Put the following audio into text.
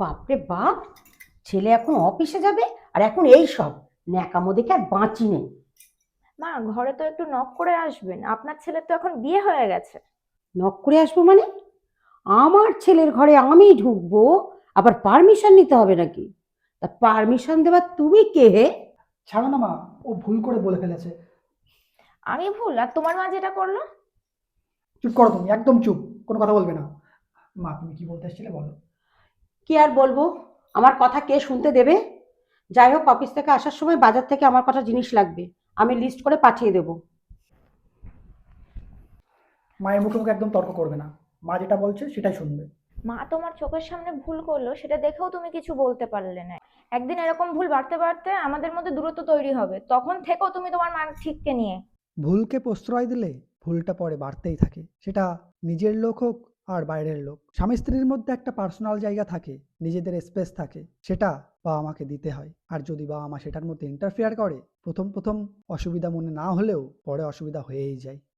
বাপরে বাপ, ছেলে এখন অফিসে যাবে আর এখন এই সব ন্যাকামো দেখে আর বাঁচি নেই। মা, ঘরে তো একটু নক করে আসবেন, আপনার ছেলের তো এখন বিয়ে হয়ে গেছে। নক করে আসবো মানে? আমার ছেলের ঘরে আমি ঢুকবো, আবার পারমিশন নিতে হবে নাকি? তা পারমিশন দেওয়ার তুমি কে হে? ছাড়ো না মা, ও ভুল করে বলে ফেলেছে। আমি ভুল আর তোমার মা যেটা করলো? চুপ করো, তুমি একদম চুপ, কোনো কথা বলবে না। মা, তুমি কি বলতে এসেছিলে বলো। কি আর বলবো, আমার কথা কে শুনতে দেবে? যাই হোক, অফিস থেকে আসার সময় বাজার থেকে আমার কটা জিনিস লাগবে, আমি লিস্ট করে পাঠিয়ে দেবো। মায়ের মুখে মুখে একদম তর্ক করবে না, মা যেটা বলছে সেটাই শুনবে। মা তোমার চোখের সামনে ভুল করলো, সেটা দেখেও তুমি কিছু বলতে পারলে না। একদিন এরকম ভুল বাড়তে বাড়তে আমাদের মধ্যে দূরত্ব তৈরি হবে, তখন থেকেও তুমি তোমার মার ঠিককে নিয়ে। ভুলকে প্রশ্রয় দিলে ভুলটা পরে বাড়তেই থাকে, সেটা নিজের লোক হোক আর বাইরের লোক। স্বামী স্ত্রীর মধ্যে একটা পার্সোনাল জায়গা থাকে, নিজেদের স্পেস থাকে, সেটা বাবা মাকে দিতে হয়। আর যদি বাবা মা সেটার মধ্যে ইন্টারফেয়ার করে, প্রথম প্রথম অসুবিধা মনে না হলেও পরে অসুবিধা হয়েই যায়।